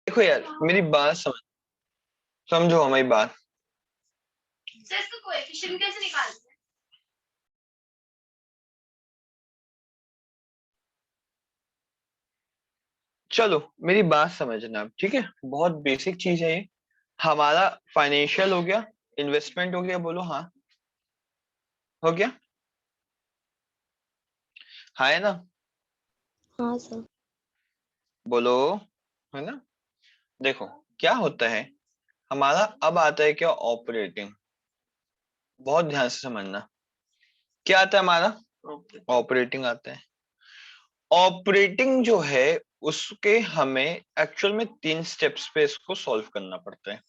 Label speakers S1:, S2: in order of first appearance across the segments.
S1: देखो यार, मेरी बात समझो हमारी बात।
S2: सर इसका कोएफिशिएंट कैसे निकालते हैं?
S1: चलो मेरी बात समझना आप, ठीक है। बहुत बेसिक चीज है ये। हमारा फाइनेंशियल हो गया, इन्वेस्टमेंट हो गया, बोलो हाँ। हो गया, हाँ है ना?
S3: हाँ सर।
S1: बोलो, है ना? देखो क्या होता है हमारा, अब आता है क्या, ऑपरेटिंग। बहुत ध्यान से समझना, क्या आता है हमारा, ऑपरेटिंग आता है। ऑपरेटिंग जो है उसके हमें एक्चुअल में 3 स्टेप्स पे इसको सॉल्व करना पड़ता है।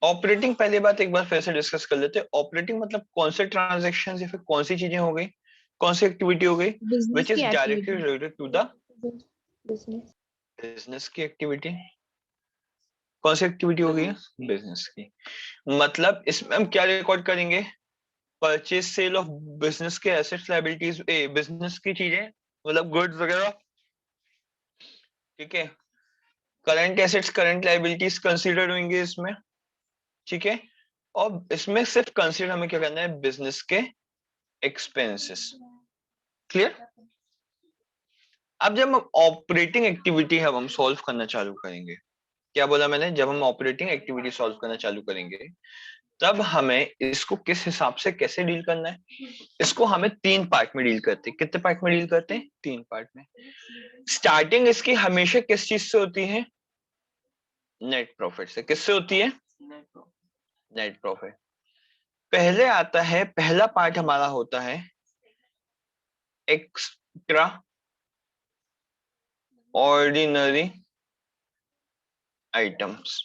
S1: ऑपरेटिंग, पहली बात एक बार फिर से डिस्कस कर लेते हैं। ऑपरेटिंग मतलब कौन से ट्रांजेक्शन या फिर कौन सी चीजें हो गई, कौन सी एक्टिविटी हो गई
S3: बिजनेस
S1: विच
S3: की
S1: is directly
S3: activity.
S1: Related to the
S3: business.
S1: Business की एक्टिविटी। कौन सी एक्टिविटी हो गई है, बिजनेस की। मतलब इसमें हम क्या रिकॉर्ड करेंगे, परचेज सेल ऑफ बिजनेस के एसेट्स लायबिलिटीज, बिजनेस की चीजें, मतलब गुड्स वगैरह, ठीक है। Current assets current liabilities consider होंगे इसमें, ठीक है। और इसमें सिर्फ कंसीडर हमें क्या करना है, बिजनेस के एक्सपेंसेस। क्लियर? अब जब हम ऑपरेटिंग एक्टिविटी हम सॉल्व करना चालू करेंगे, क्या बोला मैंने, जब हम ऑपरेटिंग एक्टिविटी सॉल्व करना चालू करेंगे तब हमें इसको किस हिसाब से कैसे डील करना है। इसको हमें 3 पार्ट में डील करते हैं। कितने पार्ट में डील करते हैं, 3 पार्ट में। स्टार्टिंग इसकी हमेशा किस चीज से होती है, नेट प्रॉफिट से। किससे होती है, नेट प्रॉफिट। पहले आता है, पहला पार्ट हमारा होता है एक्स्ट्रा ऑर्डिनरी आइटम्स।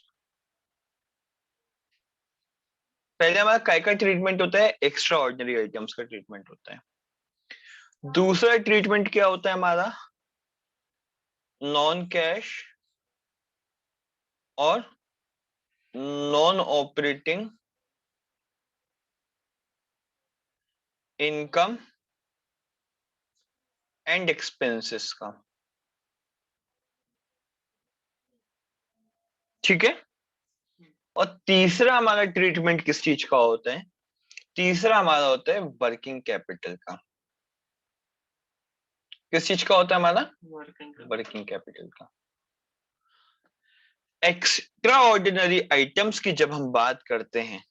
S1: पहले हमारा काय का ट्रीटमेंट होता है, एक्स्ट्रा ऑर्डिनरी आइटम्स का ट्रीटमेंट होता है। दूसरा ट्रीटमेंट क्या होता है हमारा, नॉन कैश और non operating income and expenses का, ठीक है। और तीसरा हमारा ट्रीटमेंट किस चीज का होता है, तीसरा हमारा होता है वर्किंग कैपिटल का। किस चीज का होता है हमारा, वर्किंग कैपिटल का। एक्स्ट्रा ऑर्डिनरी आइटम्स की जब हम बात करते हैं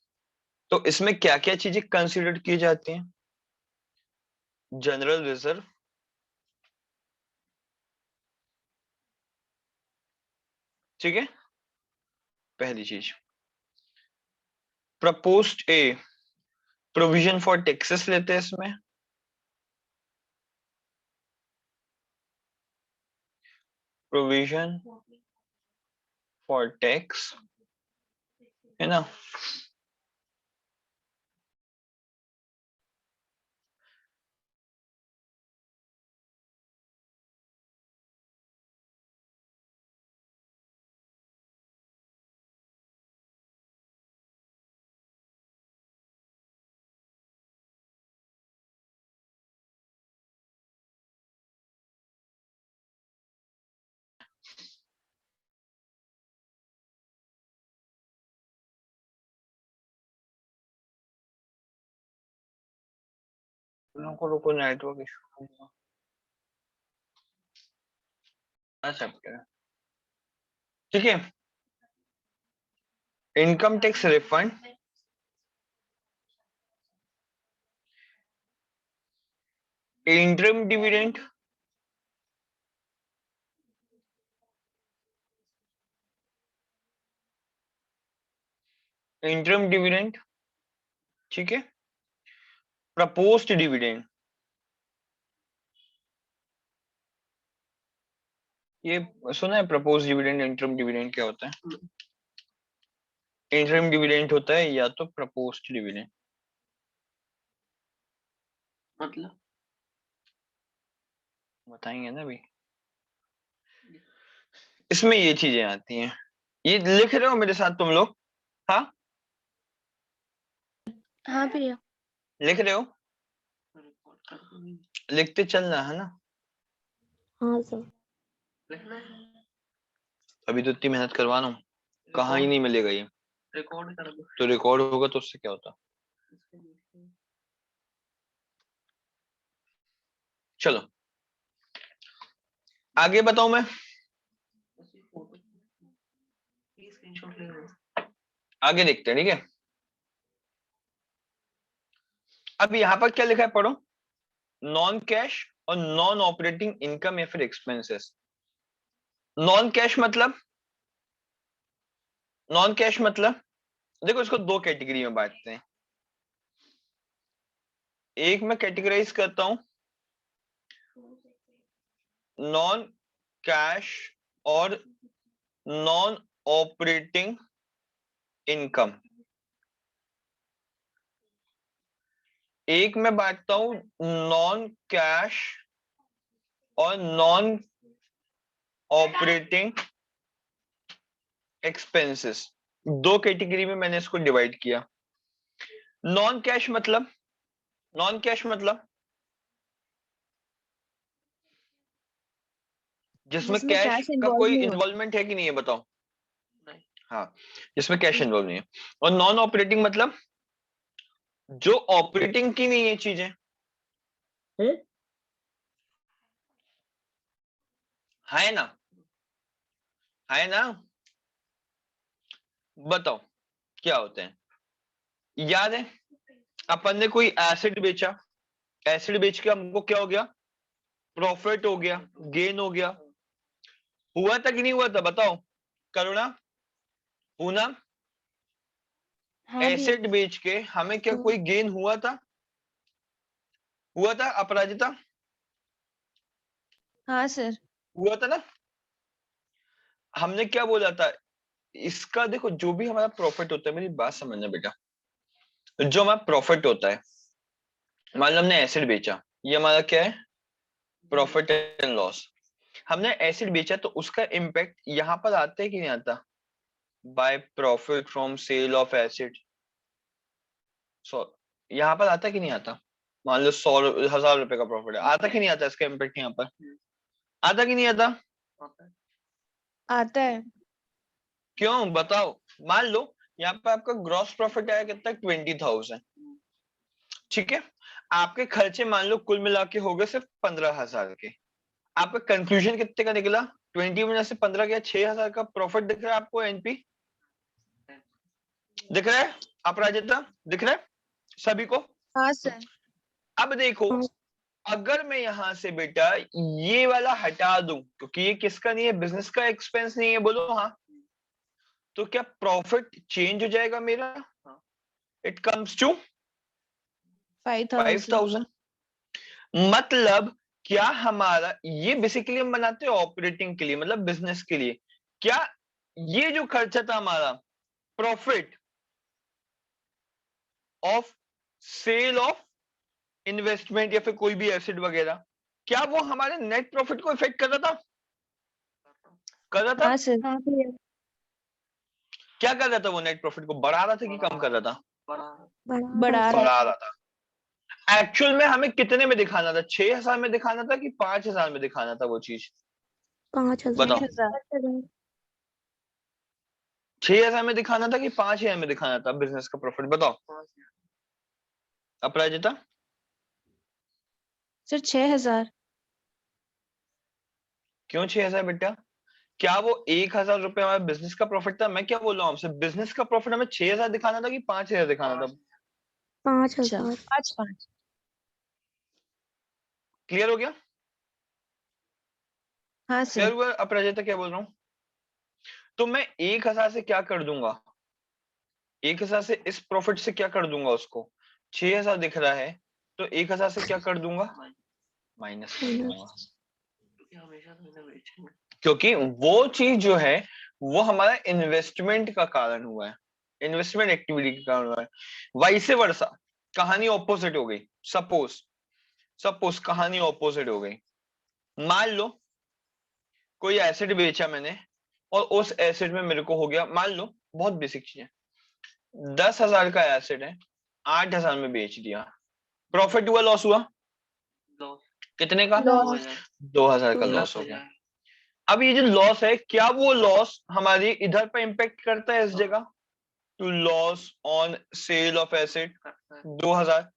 S1: तो इसमें क्या क्या चीजें कंसिडर की जाती हैं, जनरल रिजर्व, ठीक है, पहली चीज। प्रपोज्ड प्रोविजन फॉर टैक्सेस लेते हैं इसमें, प्रोविजन फॉर टैक्स, है ना। रुको रुको, नेटवर्क इशू। अच्छा, ठीक है। Income tax refund, interim dividend, interim dividend, ठीक है। प्रपोज्ड डिविडेंड, ये सुना है प्रपोज्ड डिविडेंड, इंटरम डिविडेंड क्या होता है। इंटरम डिविडेंड होता है या तो प्रपोज्ड डिविडेंड, मतलब बताएंगे ना अभी। इसमें ये चीजें आती हैं, ये लिख रहे हो मेरे साथ तुम लोग, हाँ
S3: हाँ भैया।
S1: लिख रहे हो, लिखते चलना है ना।
S3: हाँ सर।
S1: अभी तो इतनी मेहनत करवा रहा हूँ, कहाँ ही नहीं मिलेगा ये।
S4: रिकॉर्ड कर दो।
S1: तो रिकॉर्ड होगा तो उससे क्या होता। चलो आगे बताऊं मैं,
S4: स्क्रीनशॉट ले लो।
S1: आगे देखते हैं, ठीक है। अब यहाँ पर क्या लिखा है पढ़ो, नॉन कैश और नॉन ऑपरेटिंग इनकम या फिर एक्सपेंसेस। नॉन कैश मतलब, नॉन कैश मतलब देखो इसको दो कैटेगरी में बांटते हैं। एक मैं कैटेगराइज करता हूं नॉन कैश और नॉन ऑपरेटिंग इनकम। एक मैं बांटता हूं नॉन कैश और नॉन ऑपरेटिंग एक्सपेंसेस। दो कैटेगरी में मैंने इसको डिवाइड किया। नॉन कैश मतलब, नॉन कैश मतलब जिसमें कैश का कोई इन्वॉल्वमेंट है कि नहीं है, बताओ। हाँ, जिसमें कैश इन्वॉल्व नहीं है। और नॉन ऑपरेटिंग मतलब जो ऑपरेटिंग की नहीं है चीजें। है ना, है ना, बताओ क्या होते हैं। याद है अपन ने कोई एसिड बेचा, एसिड बेच के हमको क्या हो गया, प्रॉफिट हो गया, गेन हो गया। हुआ था कि नहीं हुआ था, बताओ करुणा, पूनम।
S3: हाँ भैया।
S1: एसिड बेच के हमें क्या कोई गेन हुआ था, हुआ था अपराजिता,
S5: हाँ सर।
S1: हुआ था ना। हमने क्या बोला था, इसका देखो जो भी हमारा प्रॉफिट होता है, मेरी बात समझना बेटा, जो हमारा प्रॉफिट होता है, मान लो हमने एसिड बेचा, ये हमारा क्या है, प्रॉफिट एंड लॉस। हमने एसिड बेचा तो उसका इम्पैक्ट यहां पर आता है कि नहीं आता, by profit from sale of acid. So यहाँ पर आता कि नहीं आता, मान लो 100,000 रुपए का प्रॉफिट है, आता कि नहीं आता इसका इम्पैक्ट यहाँ पर, आता कि नहीं आता।
S5: आता है।
S1: क्यों बताओ। मान लो यहाँ पे आपका ग्रॉस प्रॉफिट आया कितना, 20,000, ठीक है। आपके खर्चे मान लो कुल मिला के हो गए सिर्फ 15,000 के। आपका कंक्लूजन कितने का निकला, 20 में से 15 गया, 6,000 का प्रॉफिट दिख रहा है आपको, एनपी दिख रहा है, अपराजिता दिख रहा है सभी को।
S5: हाँ सर।
S1: अब देखो, अगर मैं यहां से बेटा ये वाला हटा दूं, क्योंकि ये किसका नहीं है, बिजनेस का एक्सपेंस नहीं है, बोलो हाँ, तो क्या प्रॉफिट चेंज हो जाएगा मेरा, इट कम्स टू
S5: 5,000।
S1: 5,000। मतलब क्या हमारा, ये बेसिकली हम बनाते हैं ऑपरेटिंग के लिए, मतलब बिजनेस के लिए। क्या ये जो खर्चा था हमारा, profit of sale of investment या फिर कोई भी एसेट वगैरह, क्या वो हमारे नेट प्रॉफिट को इफेक्ट कर रहा था, कर रहा था।
S5: हाँ सर।
S3: हाँ भैया।
S1: क्या कर रहा था वो, नेट प्रॉफिट को बढ़ा रहा था कि कम कर रहा था,
S5: बढ़ा रहा
S1: बढ़ा रहा था। एक्चुअल में हमें कितने में दिखाना था, 6,000 में दिखाना था कि 5,000 में दिखाना था वो चीज,
S3: 5,000।
S1: बताओ।
S5: 6,000।
S1: 6,000 में दिखाना था कि 5,000 में दिखाना था बिजनेस का प्रॉफिट, बताओ अपराजिता।
S5: सर 6,000।
S1: क्यों 6,000 बेटा, क्या वो 1,000 रुपए हमारे बिजनेस का प्रॉफिट था, मैं क्या बोल रहा हूँ आपसे, बिजनेस का प्रॉफिट हमें 6,000 दिखाना था कि 5,000 दिखाना था,
S3: 5,000।
S5: 5,500।
S1: क्लियर हो गया,
S5: हाँ
S1: क्लियर
S5: सर।
S1: हुआ अपराजिता क्या बोल रहा हूँ। तो मैं 1,000 से क्या कर दूंगा, 1,000 से इस प्रॉफिट से क्या कर दूंगा, उसको 6,000 दिख रहा है तो 1,000 से क्या कर दूंगा, माइनस कर दूंगा। क्योंकि वो चीज जो है वो हमारा इन्वेस्टमेंट का कारण हुआ है, इन्वेस्टमेंट एक्टिविटी के कारण हुआ है। वाइसे वर्सा कहानी ऑपोजिट हो गई, सपोज सपोज कहानी ऑपोजिट हो गई। मान लो कोई एसेट बेचा मैंने और उस एसेट में मेरे को हो गया, मान लो बहुत बेसिक चीज है, 10,000 का एसेट है, 8,000 में बेच दिया, प्रॉफिट हुआ लॉस हुआ, कितने का,
S5: लॉस।
S1: 2,000 का लॉस हो गया। अब ये जो लॉस है, क्या वो लॉस हमारी इधर पर इम्पेक्ट करता है इस जगह, to loss on sale of asset
S4: करता है।
S1: 2000,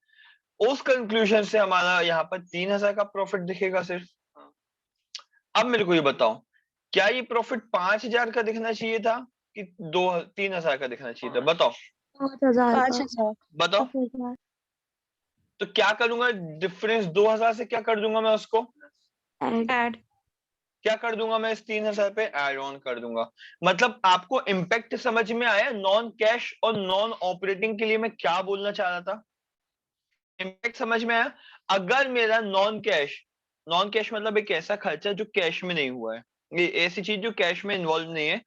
S1: उस कंक्लूजन से हमारा यहाँ पर 3000 का प्रॉफिट दिखेगा सिर्फ। अब मेरे को ये बताओ, क्या ये प्रॉफिट 5000 का दिखना चाहिए था कि 3000 का दिखना चाहिए था, बताओ
S3: 5000 का
S5: 5000
S1: बताओ।
S3: 5000
S1: तो क्या करूंगा, डिफरेंस 2000 से क्या कर दूंगा मैं उसको,
S3: ऐड
S5: ऐड
S1: क्या कर दूंगा मैं, इस 3000 पे ऐड ऑन कर दूंगा। मतलब आपको इम्पैक्ट समझ में आया नॉन कैश और नॉन ऑपरेटिंग के लिए मैं क्या बोलना चाह रहा था, इम्पैक्ट समझ में आया। अगर मेरा नॉन कैश मतलब एक ऐसा खर्चा जो कैश में नहीं हुआ है, ये ऐसी चीज जो कैश में इन्वॉल्व नहीं है,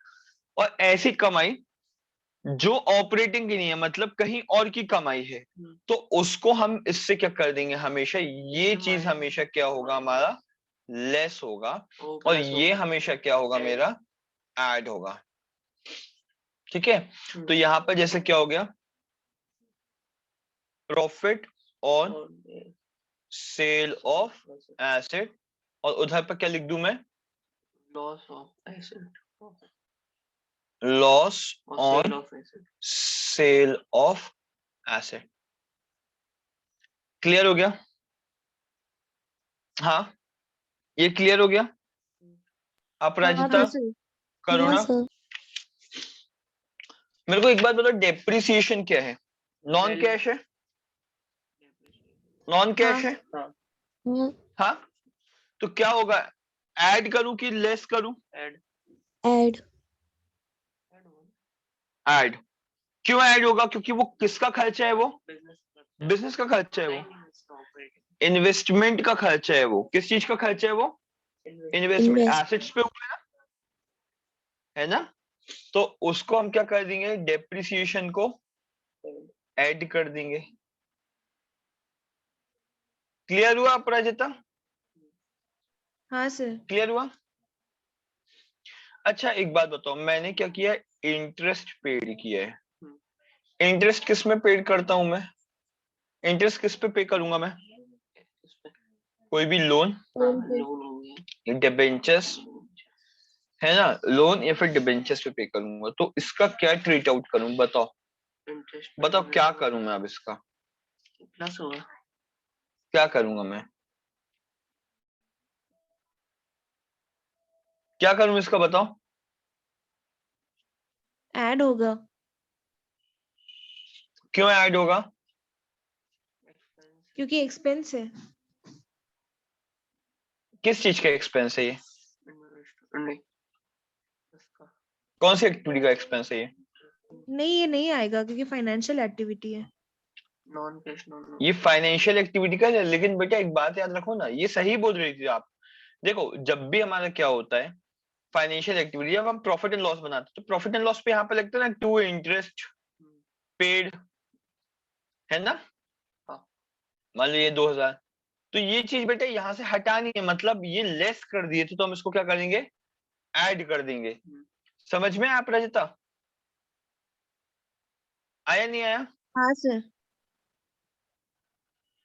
S1: और ऐसी कमाई जो ऑपरेटिंग की नहीं है, मतलब कहीं और की कमाई है, तो उसको हम इससे क्या कर देंगे, हमेशा ये चीज हमेशा क्या होगा हमारा, लेस होगा, और ये हमेशा क्या होगा मेरा, ऐड होगा। ठीक है, तो यहां पर जैसे क्या हो गया, profit on sale of asset, और उधर पर क्या लिख दूं मैं,
S4: loss of asset,
S1: loss on
S4: sale of asset.
S1: Sale of asset. Clear हो गया, हाँ ये क्लियर हो गया, अपराजिता
S5: हाँ सर।
S1: करो
S3: हाँ
S1: ना।
S3: सर
S1: मेरे को एक बात बताओ, डेप्रिसिएशन क्या है, नॉन कैश है, नॉन कैश है,
S3: हाँ
S1: हाँ, तो क्या होगा, ऐड करूं कि लेस करूं,
S4: ऐड
S3: ऐड
S1: ऐड। क्यों ऐड होगा, क्योंकि वो किसका खर्चा है, वो
S4: बिजनेस
S1: बिजनेस का खर्चा है, वो इन्वेस्टमेंट का खर्चा है, वो किस चीज का खर्चा है, वो इन्वेस्टमेंट
S3: इन्वेस्ट
S1: एसेट्स पे हुआ है ना, तो उसको हम क्या कर देंगे, डेप्रिसिएशन को ऐड कर देंगे। क्लियर हुआ अपराजिता,
S5: हाँ सर।
S1: क्लियर हुआ। अच्छा एक बात बताओ, मैंने क्या किया, इंटरेस्ट पेड किया है, इंटरेस्ट किस में पेड करता हूं मैं, इंटरेस्ट किस पे पे करूंगा मैं, कोई भी लोन,
S3: लोन पे
S4: लोन हो गया,
S1: डिबेंचर्स है ना, लोन या फिर डिबेंचर्स पे पे करूंगा, तो इसका क्या ट्रीट आउट करूं, बताओ
S4: इंटरेस्ट
S1: बताओ क्या करूं मैं, अब इसका
S4: प्लस होगा,
S1: क्या करूंगा मैं, क्या करूं इसका बताओ,
S5: ऐड होगा।
S1: क्यों ऐड होगा,
S5: क्योंकि एक्सपेंस है।
S1: किस चीज का एक्सपेंस है ये,
S4: नहीं
S1: कौन सी एक्टिविटी का एक्सपेंस है ये,
S5: नहीं ये नहीं आएगा क्योंकि फाइनेंशियल एक्टिविटी है।
S4: नॉन कैश नॉन
S1: ये फाइनेंशियल एक्टिविटी का है, लेकिन बेटा एक बात याद रखो ना, ये सही बोल रही थी आप। देखो जब भी हमारा क्या होता है फाइनेंशियल एक्टिविटी, जब हम प्रॉफिट एंड लॉस बनाते हैं, तो प्रॉफिट एंड लॉस पे यहाँ पे लगता है ना, टू इंटरेस्ट पेड, है ना, मान लो ये 2000, तो ये चीज बेटा यहाँ से हटानी है, मतलब ये लेस कर दिए थे, तो हम इसको क्या करेंगे, ऐड कर देंगे। समझ में आप रजता, आया नहीं आया,
S5: हाँ सर।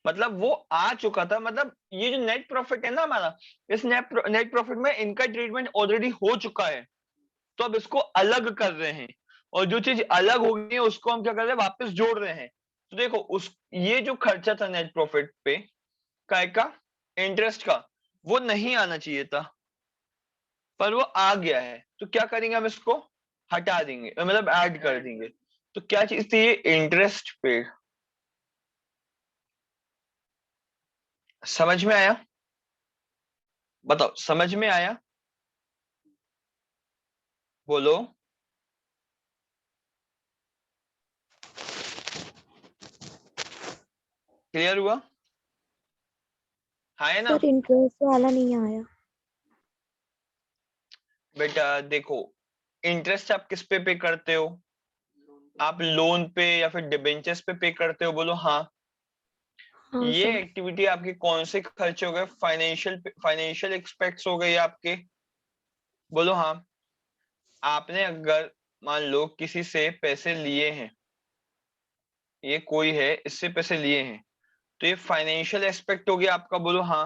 S1: मतलब वो आ चुका था, मतलब ये जो नेट प्रॉफिट है ना हमारा, इस नेट प्रॉफिट में इनका ट्रीटमेंट ऑलरेडी हो चुका है, तो अब इसको अलग कर रहे हैं, और जो चीज अलग हो गई है उसको हम क्या कर रहे हैं, वापस जोड़ रहे हैं। तो देखो उस ये जो खर्चा था नेट प्रॉफिट पे काय का, इंटरेस्ट का, वो नहीं आना चाहिए था, पर वो आ गया है, तो क्या करेंगे हम इसको हटा देंगे, मतलब ऐड कर देंगे। तो क्या चीज थी ये, इंटरेस्ट पेड, समझ में आया, बताओ समझ में आया, बोलो, क्लियर हुआ, हाँ है ना
S3: सर इंटरेस्ट वाला नहीं आया
S1: बेटा, देखो इंटरेस्ट आप किस पे करते हो, आप लोन पे या फिर डिबेंचर्स पे करते हो, बोलो हाँ।
S3: हाँ
S1: ये
S3: सर
S1: एक्टिविटी आपके कौन से खर्चे हो गए, फाइनेंशियल एक्सपेक्ट्स हो गए आपके, बोलो हाँ। आपने अगर मान लो किसी से पैसे लिए हैं, ये कोई है इससे पैसे लिए हैं, तो ये फाइनेंशियल एस्पेक्ट हो गया आपका, बोलो हाँ।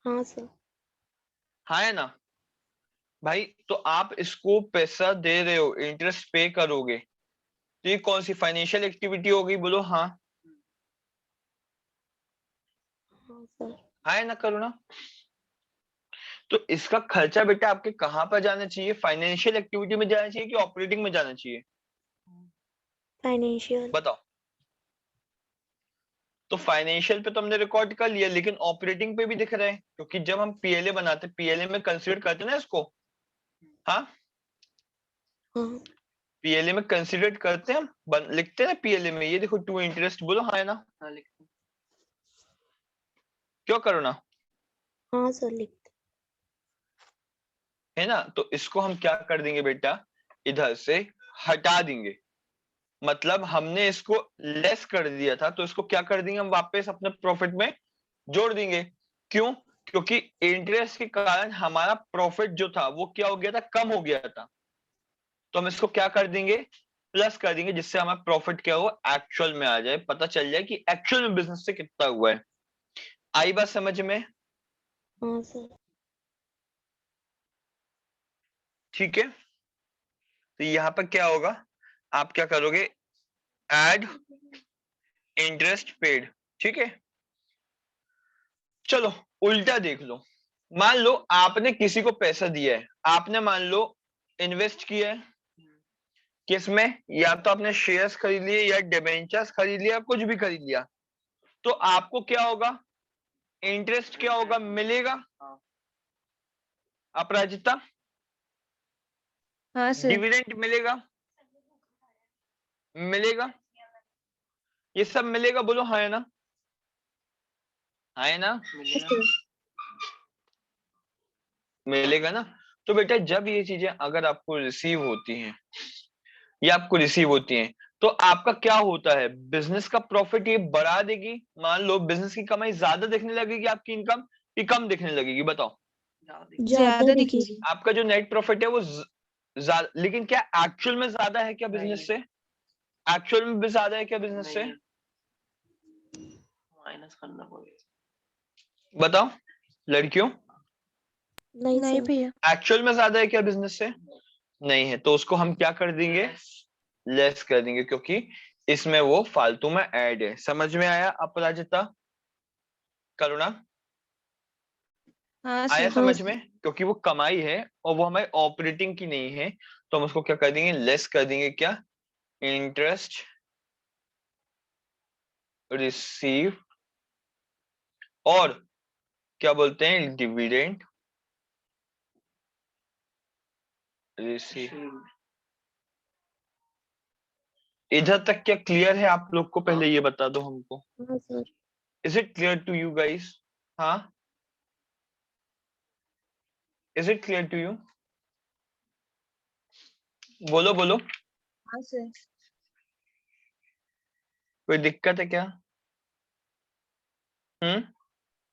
S3: हाँ सर
S1: हाँ है ना भाई, तो आप इसको पैसा दे रहे हो, इंटरेस्ट पे करोगे, तो ये कौन सी फाइनेंशियल एक्टिविटी होगी? बोलो हाँ।
S3: हाँ सर।
S1: हाँ है ना करुणा? तो इसका खर्चा बेटा आपके कहाँ पर जाना चाहिए? फाइनेंशियल एक्टिविटी में जाना चाहिए कि ऑपरेटिंग में जाना चाहिए?
S3: फाइनेंशियल।
S1: बताओ। तो फाइनेंशियल पे तो हमने रिकॉर्ड कर लिया, लेकिन ऑपरेटिंग पे भी दिख रहा है, क्योंकि जब हम पीएलए बनाते, पीएलए में कंसीडर करते हैं ना इसको। हाँ,
S3: हाँ
S1: पीएलए में कंसीडर करते हैं हम, लिखते हैं ना पीएलए में, ये देखो टू इंटरेस्ट, बोलो हाँ है ना?
S4: हाँ लिखते हैं।
S1: क्यों करो ना,
S3: हाँ सर लिखते।
S1: है ना? तो इसको हम क्या कर देंगे बेटा, इधर से हटा देंगे। मतलब हमने इसको लेस कर दिया था, तो इसको क्या कर देंगे हम, वापस अपने प्रॉफिट में जोड़ देंगे। क्यों? क्योंकि इंटरेस्ट के कारण हमारा प्रॉफिट जो था वो क्या हो गया था, कम हो गया था। तो हम इसको क्या कर देंगे, प्लस कर देंगे, जिससे हमारा प्रॉफिट क्या हो, एक्चुअल में आ जाए, पता चल जाए कि एक्चुअल में बिजनेस से कितना हुआ है। आई बात समझ में?
S3: हाँ सर।
S1: ठीक है, तो यहां पर क्या होगा, आप क्या करोगे, एड इंटरेस्ट पेड। ठीक है, चलो उल्टा देख लो। मान लो आपने किसी को पैसा दिया है, आपने मान लो इन्वेस्ट किया है किसमें, या तो आपने शेयर्स खरीद लिए या डिबेंचर्स खरीद लिया, कुछ भी खरीद लिया, तो आपको क्या होगा, इंटरेस्ट क्या होगा, मिलेगा।
S4: हाँ।
S1: अपराजिता,
S5: हाँ सर।
S1: डिविडेंड मिलेगा, मिलेगा, ये सब मिलेगा, बोलो हाँ है ना? हाँ है ना?
S4: मिलेगा।
S5: सर।
S1: मिलेगा ना? तो बेटा जब ये चीजें अगर आपको रिसीव होती हैं या आपको रिसीव होती हैं, तो आपका क्या होता है, बिजनेस का प्रॉफिट ये बढ़ा देगी। मान लो बिजनेस की कमाई ज्यादा दिखने लगेगी आपकी इनकम, कि कम दिखने लगेगी, बताओ।
S3: ज्यादा
S5: दिखेगी।
S3: दिखेगी।
S1: आपका जो नेट प्रॉफिट है वो ज्यादा, लेकिन क्या एक्चुअल में ज्यादा है क्या बिजनेस से? एक्चुअल में भी ज्यादा है क्या बिजनेस से?
S4: माइनस करना पड़ेगा।
S1: बताओ लड़कियों,
S3: नहीं
S5: नहीं
S3: सर।
S5: भैया।
S1: एक्चुअल में ज्यादा है क्या बिजनेस से? नहीं है, तो उसको हम क्या कर देंगे, लेस कर देंगे, क्योंकि इसमें वो फालतू में ऐड है। समझ में आया अपराजिता, करुणा?
S5: हाँ
S1: आया
S5: सर।
S3: हाँ
S1: समझ
S3: सर।
S1: में? क्योंकि वो कमाई है और वो हमारे ऑपरेटिंग की नहीं है, तो हम उसको क्या कर देंगे, लेस कर देंगे। क्या, इंटरेस्ट रिसीव, और क्या बोलते हैं, डिविडेंड रिसीव। इधर तक क्या क्लियर है आप लोग को? पहले ये बता दो हमको,
S3: हाँ sir.
S1: Is it clear to you guys? हाँ, is it clear to you? बोलो बोलो,
S5: हाँ सर।
S1: कोई दिक्कत है क्या?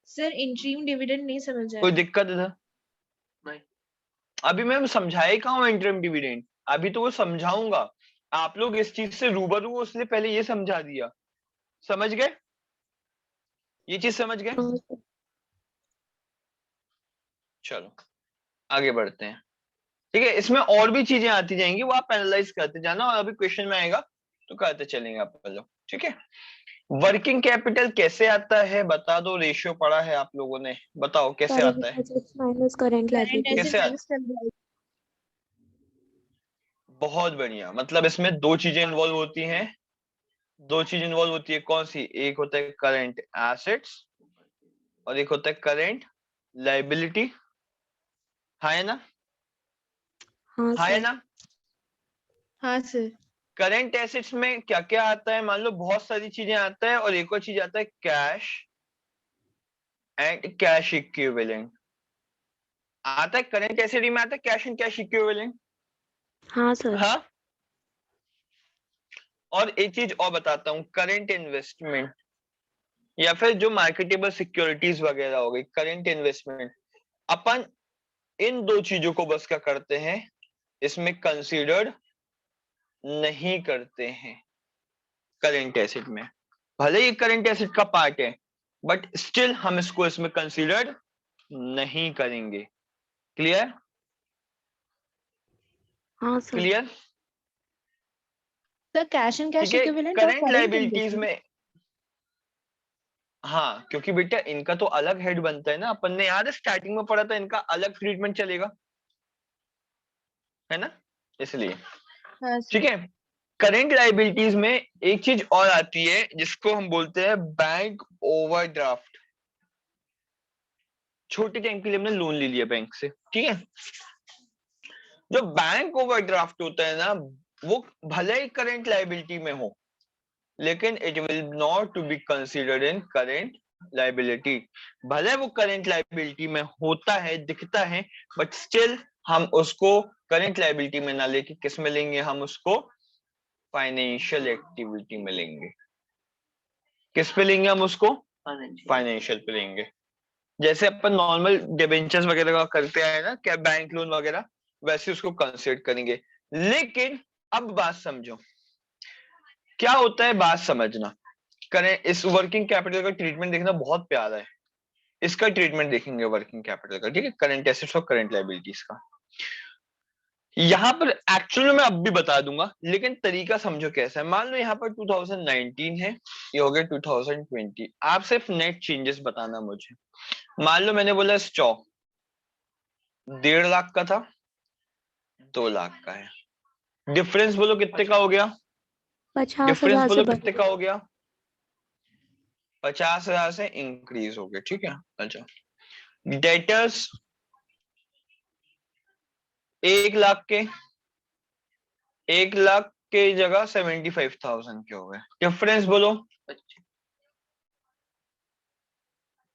S5: सर इंट्रीम डिविडेंड नहीं समझ
S1: कोई
S5: आया।
S1: दिक्कत इधर?
S4: नहीं।
S1: अभी मैं समझाया ही कहाँ हूँ इंटरम डिविडेंड, अभी तो वो समझाऊंगा। आप लोग इस चीज से रूबरू हो, इसलिए पहले ये समझा दिया। समझ गए? ये चीज समझ गए?
S3: हाँ सर।
S1: चलो आगे बढ़ते हैं। ठीक है, इसमें और भी चीजें आती जाएंगी, वो आप एनालाइज करते जाना, और अभी क्वेश्चन में आएगा तो करते चलेंगे आप लोग। ठीक है, वर्किंग कैपिटल कैसे आता है बता दो, रेशियो पढ़ा है आप लोगों ने, बताओ कैसे
S3: करंट
S1: आता है?
S3: Assets minus current
S5: current
S3: liabilities.
S1: कैसे
S5: एसेट माइनस
S1: बहुत बढ़िया, मतलब इसमें दो चीजें इन्वॉल्व होती हैं, दो चीज इन्वॉल्व होती है, कौन सी? एक होता है करंट एसेट्स और एक होता है करंट लाइबिलिटी। हाँ है ना?
S3: हाँ
S1: हाँ है
S3: सर।
S1: ना?
S5: हाँ सर।
S1: करंट एसेट्स में क्या क्या आता है, मान लो बहुत सारी चीजें आता है, और एक और चीज आता है कैश एंड कैश इक्विवेलेंट। आता है करंट एसेट में, आता है कैश एंड कैश इक्विवेलेंट।
S3: हाँ सर।
S1: हाँ, और एक चीज और बताता हूँ, करंट इन्वेस्टमेंट या फिर जो मार्केटेबल सिक्योरिटीज वगैरह हो गई, करंट इन्वेस्टमेंट, अपन इन दो चीजों को बस क्या करते हैं, इसमें कंसीडर्ड नहीं करते हैं करंट एसेट में। भले ही करंट एसेट का पार्ट है, बट स्टिल हम इसको इसमें कंसीडर्ड नहीं करेंगे। क्लियर?
S3: हाँ sir.
S1: Clear?
S5: Sir cash and cash
S1: ठीक है,
S5: इक्विवेलेंट और
S1: करंट
S5: करंट
S1: लाइबिलिटीज में, हाँ क्योंकि बेटा इनका तो अलग हेड बनता है ना, अपन ने याद है स्टार्टिंग में पढ़ा था, इनका अलग ट्रीटमेंट चलेगा, है ना, इसलिए।
S5: हाँ
S1: ठीक
S5: सर।
S1: है, करंट लाइबिलिटीज में एक चीज और आती है जिसको हम बोलते हैं बैंक ओवरड्राफ्ट। छोटे टाइम के लिए हमने लोन ले लिया बैंक से, ठीक है, जो बैंक ओवरड्राफ्ट होता है ना, वो भले ही करंट लाइबिलिटी में हो, लेकिन it will not to be considered in current liability. भले वो करंट लाइबिलिटी में होता है, दिखता है, बट स्टिल हम उसको करंट लाइबिलिटी में ना लेके किस में लेंगे, हम उसको फाइनेंशियल एक्टिविटी में लेंगे। किस पे लेंगे हम उसको? फाइनेंशियल पे लेंगे। जैसे अपन नॉर्मल डिबेंचर्स वगैरह का करते आए ना, क्या बैंक लोन वगैरह, वैसे उसको कंसीडर करेंगे। लेकिन अब बात समझो, क्या होता है, बात समझना। करें, इस वर्किंग कैपिटल का ट्रीटमेंट देखना बहुत प्यारा है, इसका ट्रीटमेंट देखेंगे वर्किंग कैपिटल का, ठीक है, करंट एसेट्स और करंट लायबिलिटीज का। यहाँ पर एक्चुअली मैं अब भी बता दूंगा, लेकिन तरीका समझो कैसा है। मान लो यहाँ पर 2019 है, ये हो गया 2020, आप सिर्फ नेट चेंजेस बताना मुझे। मान लो मैंने बोला स्टॉक 1.5 लाख का था, 2 लाख का है, डिफरेंस बोलो कितने का हो गया?
S3: 50,000 से
S1: बोलो
S3: बढ़
S1: कितने का हो गया? 50,000 से इंक्रीज हो गया, ठीक है। अच्छा, डेटर्स 1 लाख के, 1 लाख के जगह 75,000 के हो गए, डिफरेंस बोलो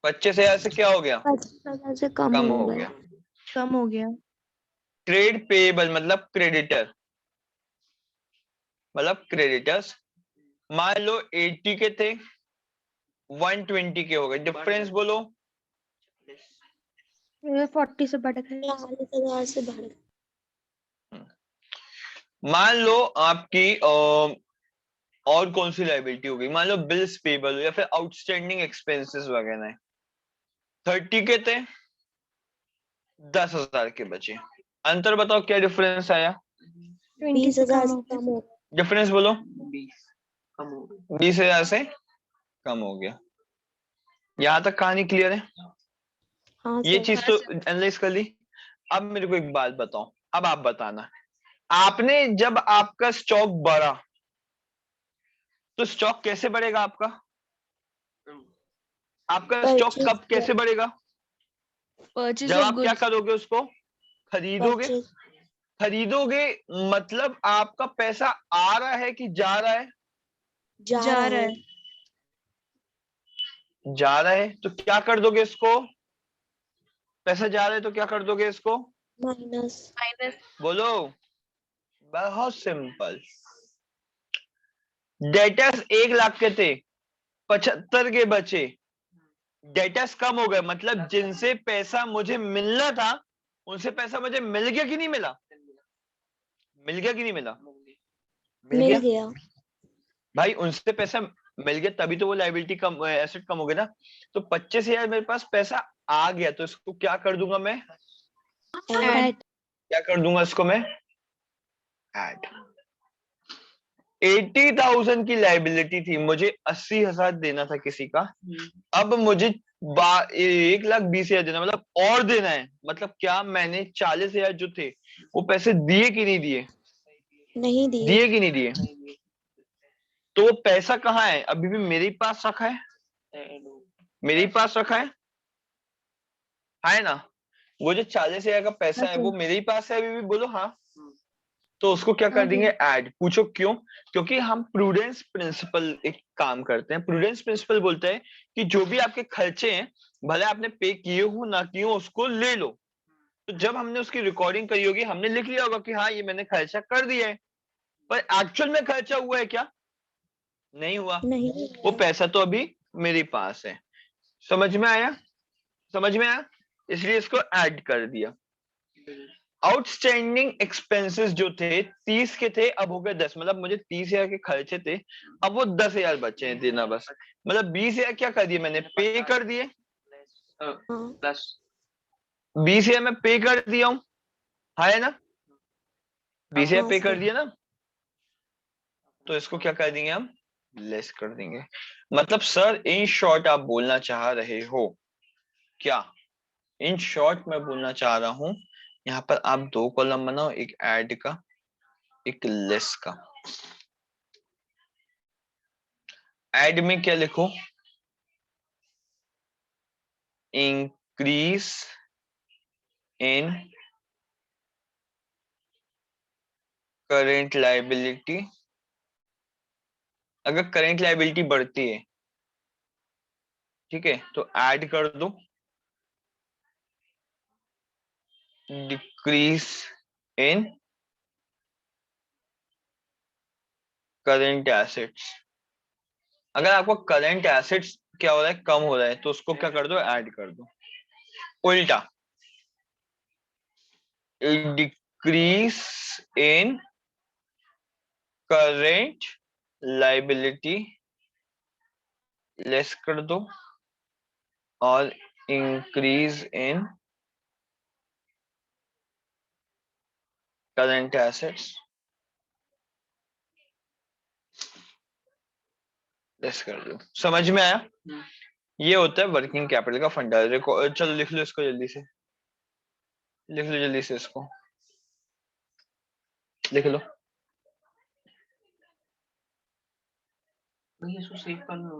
S1: 25,000 से क्या हो गया?
S3: 50,000 से कम
S1: कम
S3: हो
S1: हो
S3: गया।
S1: गया।
S5: कम हो गया।
S1: ट्रेड पेएबल मतलब क्रेडिटर, मतलब क्रेडिटर्स, मान लो 80 के थे, 120 के हो गए, डिफरेंस बोलो
S5: 40 से बढ़ गए।
S3: 40,000 से बढ़ गया।
S1: मान लो आपकी और कौन सी लाइबिलिटी हो गई, मान लो बिल्स पेबल या फिर आउटस्टैंडिंग एक्सपेंसेस वगैरह है, 30 के थे, 10,000 के बचे, अंतर बताओ क्या डिफरेंस आया?
S5: 20 से
S3: 20,000
S5: कम
S3: से
S5: हो गया।
S3: कम हो गया।
S1: डिफरेंस बोलो
S4: 20
S1: 20,000 से कम हो गया। यहां तक कहानी क्लियर है?
S3: हाँ
S1: ये
S3: सर।
S1: चीज तो एनालाइज कर ली। अब मेरे को एक बात बताओ, अब आप बताना, आपने जब आपका स्टॉक बढ़ा तो स्टॉक कैसे बढ़ेगा आपका? आपका स्टॉक
S3: परचेज
S1: कब कैसे बढ़ेगा?
S5: परचेज
S1: जब
S5: ऑफ
S1: आप क्या
S5: गुड्स।
S1: करोगे, उसको खरीदोगे।
S3: परचेज
S1: खरीदोगे मतलब आपका पैसा आ रहा है कि जा रहा है?
S3: जा
S5: जा
S3: रहा
S5: रहा
S3: है।
S5: है।
S1: जा रहा है, तो क्या कर दोगे इसको? पैसा जा रहा है तो क्या कर दोगे इसको?
S3: माइनस।
S5: माइनस।
S1: बोलो, बहुत सिंपल। डेटर्स 1 लाख के थे, 75 के बचे, डेटर्स कम हो गए, मतलब जिनसे पैसा मुझे मिलना था उनसे पैसा मुझे मिल गया कि नहीं मिला? मिल गया कि नहीं मिला? मिल
S3: मिल
S1: गया।
S3: गया।
S1: भाई उनसे पैसा मिल गया तभी तो वो लाइबिलिटी कम, एसेट कम हो गया ना। तो 25,000 मेरे पास पैसा आ गया, तो इसको क्या कर दूंगा मैं?
S3: ऐड।
S1: क्या कर दूंगा इसको मैं? ऐड। 80,000 की लाइबिलिटी थी, मुझे 80,000 देना था किसी का, अब मुझे 1,20,000 देना, मतलब और देना है। मतलब क्या मैंने 40,000 जो थे वो पैसे दिए कि नहीं दिए?
S3: नहीं दिए।
S1: दिए कि नहीं दिए? तो वो पैसा कहाँ है? अभी भी मेरे ही पास रखा है, मेरे ही पास रखा है ना। वो जो 40,000 का पैसा है वो मेरे ही पास है अभी भी, बोलो हाँ। तो उसको क्या कर देंगे? ऐड। पूछो क्यों? क्योंकि हम प्रूडेंस प्रिंसिपल एक काम करते हैं। प्रूडेंस प्रिंसिपल बोलता है कि जो भी आपके खर्चे हैं, भले आपने पे किए हो ना किए हो, उसको ले लो। तो जब हमने उसकी रिकॉर्डिंग करी होगी, हमने लिख लिया होगा कि हाँ ये मैंने खर्चा कर दिया है, पर एक्चुअल में खर्चा हुआ है क्या? नहीं हुआ।
S3: नहीं।
S1: वो पैसा तो अभी मेरे पास है। समझ में आया? समझ में आया? इसलिए इसको ऐड कर दिया। आउटस्टैंडिंग एक्सपेंसेस जो थे 30 के थे, अब हो गए 10, मतलब मुझे 30,000 के खर्चे थे, अब वो 10,000 बचे हैं देना बस। मतलब 20,000 क्या कर दिए मैंने? पे कर दिए।
S3: हाँ।
S4: प्लस
S1: बीसीए में पे कर दिया हूं, है ना, बीसीए
S3: हाँ
S1: पे कर
S3: सर।
S1: दिया ना, तो इसको क्या कर देंगे हम, लेस कर देंगे। मतलब सर इन शॉर्ट आप बोलना चाह रहे हो क्या, इन शॉर्ट मैं बोलना चाह रहा हूं, यहाँ पर आप 2 कॉलम बनाओ, एक ऐड का एक लेस का। ऐड में क्या लिखो, इंक्रीज इन करेंट लायबिलिटी, अगर करेंट लायबिलिटी बढ़ती है, ठीक है, तो ऐड कर दो डिक्रीज इन करेंट एसेट्स। अगर आपको करेंट एसेट्स क्या हो रहा है, कम हो रहा है, तो उसको क्या कर दो, ऐड कर दो। उल्टा, decrease in current liability less कर दो, और increase in current assets less कर दो। समझ में आया? ये होता है वर्किंग कैपिटल का फंडा। चलो लिख लो इसको जल्दी से, लिख लो जल्दी से, इसको लिख लो।
S4: भैया इसको सेव कर लो।